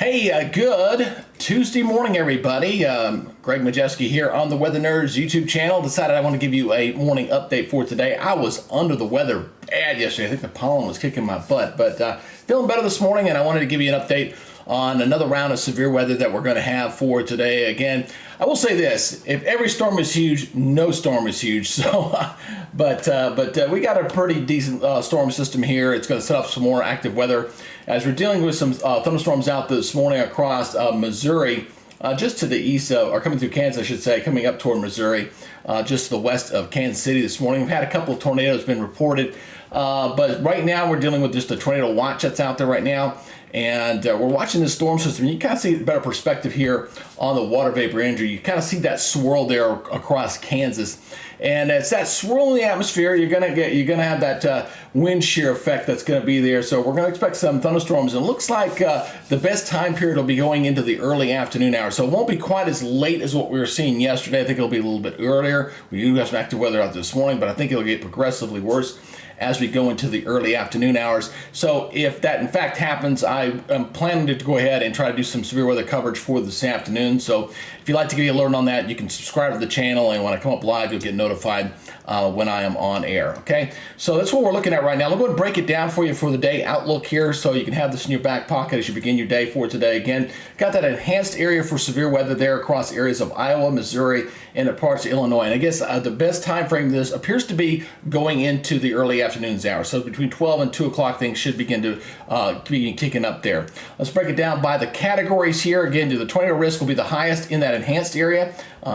Hey, good Tuesday morning, everybody. Greg Majeski here on the Weather Nerds YouTube channel. Decided I want to give you a morning update for today. I was under the weather bad yesterday. I think the pollen was kicking my butt, but feeling better this morning, and I wanted to give you an update on another round of severe weather that we're going to have for today. Again, I will say this: if every storm is huge, no storm is huge. So, but we got a pretty decent storm system here. It's going to set up some more active weather as we're dealing with some thunderstorms out this morning across Missouri, just to the east of, or coming through Kansas, I should say, coming up toward Missouri, just to the west of Kansas City this morning. We've had a couple of tornadoes been reported, but right now we're dealing with just a tornado watch that's out there right now. And we're watching the storm system. You kind of see a better perspective here on the water vapor imagery. You kind of see that swirl there across Kansas, and it's that swirl in the atmosphere. You're gonna have that wind shear effect that's going to be there. So we're going to expect some thunderstorms. And it looks like the best time period will be going into the early afternoon hours. So it won't be quite as late as what we were seeing yesterday. I think it'll be a little bit earlier. We do have some active weather out this morning, but I think it'll get progressively worse as we go into the early afternoon hours. So if that in fact happens, I am planning to go ahead and try to do some severe weather coverage for this afternoon. So if you'd like to get an alert on that, you can subscribe to the channel, and when I come up live, you'll get notified when I am on air. Okay, so that's what we're looking at right now. I'll go ahead and break it down for you for the day outlook here, so you can have this in your back pocket as you begin your day for today. Again, got that enhanced area for severe weather there across areas of Iowa, Missouri, and parts of Illinois. And I guess the best time frame this appears to be going into the early afternoons hours. So between 12 and 2 o'clock, things should begin to begin kicking up there. Let's break it down by the categories here. Again, the tornado risk will be the highest in that enhanced area.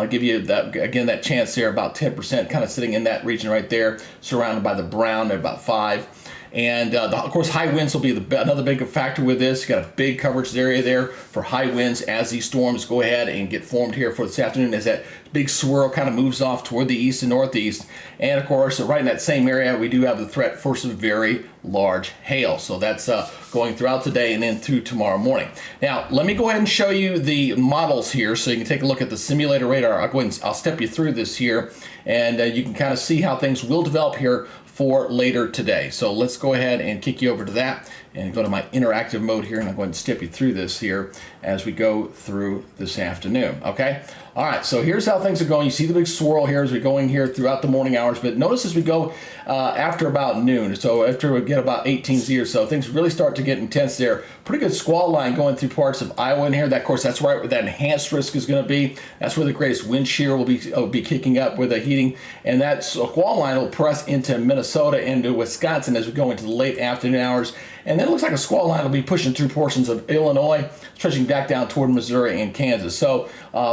Give you that, again, that chance there, about 10%, kind of sitting in that region right there, surrounded by the brown at about 5%. And of course, high winds will be another big factor with this. You got a big coverage area there for high winds as these storms go ahead and get formed here for this afternoon, as that big swirl kind of moves off toward the east and northeast. And of course, right in that same area, we do have the threat for some very large hail. So that's going throughout today and then through tomorrow morning. Now, let me go ahead and show you the models here so you can take a look at the simulator radar. I'll step you through this here, and you can kind of see how things will develop here for later today. So let's go ahead and kick you over to that and go to my interactive mode here, and I'm going to step you through this here as we go through this afternoon. Okay, all right, so here's how things are going. You see the big swirl here as we're going here throughout the morning hours, but notice as we go after about noon, so after we get about 18Z or so, things really start to get intense there. Pretty good squall line going through parts of Iowa in here. That, of course, that's right where that enhanced risk is going to be. That's where the greatest wind shear will be kicking up with the heating, and that squall line will press into Minnesota, into Wisconsin as we go into the late afternoon hours. And then it looks like a squall line will be pushing through portions of Illinois, stretching back down toward Missouri and Kansas. So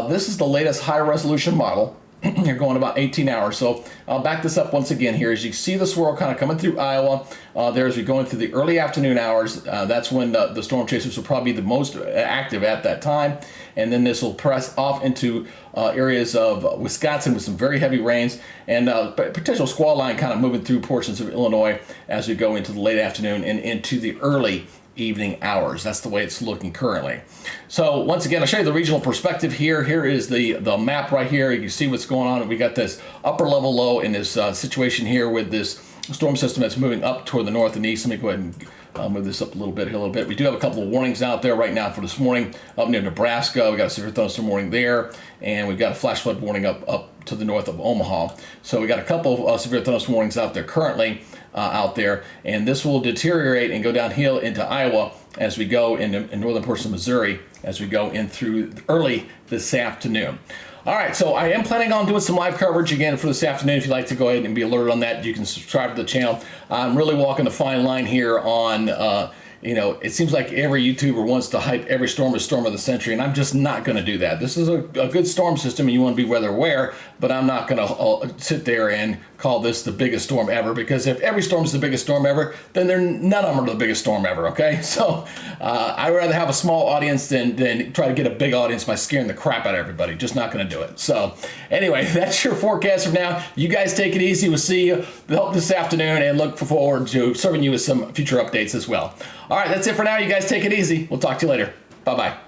this is the latest high resolution model. You're going about 18 hours. So I'll back this up once again here. As you see the swirl kind of coming through Iowa, there as we're going through the early afternoon hours, that's when the storm chasers will probably be the most active at that time. And then this will press off into areas of Wisconsin with some very heavy rains, and potential squall line kind of moving through portions of Illinois as we go into the late afternoon and into the early evening hours. That's the way it's looking currently. So once again, I'll show you the regional perspective here. Here is the map right here. You can see what's going on. We got this upper level low in this situation here with this storm system that's moving up toward the north and east. Let me go ahead and move this up a little bit. We do have a couple of warnings out there right now for this morning up near Nebraska. We got a severe thunderstorm warning there, and we've got a flash flood warning up to the north of Omaha. So we got a couple of severe thunderstorm warnings out there currently out there, and this will deteriorate and go downhill into Iowa as we go in northern portions of Missouri as we go in through early this afternoon. All right, so I am planning on doing some live coverage again for this afternoon. If you'd like to go ahead and be alerted on that, you can subscribe to the channel. I'm really walking the fine line here on it seems like every YouTuber wants to hype every storm as storm of the century, and I'm just not going to do that. This is a good storm system, and you want to be weather aware, but I'm not going to sit there and call this the biggest storm ever, because if every storm is the biggest storm ever, then none of them are the biggest storm ever, okay? So I'd rather have a small audience than try to get a big audience by scaring the crap out of everybody. Just not going to do it. So anyway, that's your forecast for now. You guys take it easy. We'll see you this afternoon, and look forward to serving you with some future updates as well. All right, that's it for now. You guys take it easy. We'll talk to you later. Bye-bye.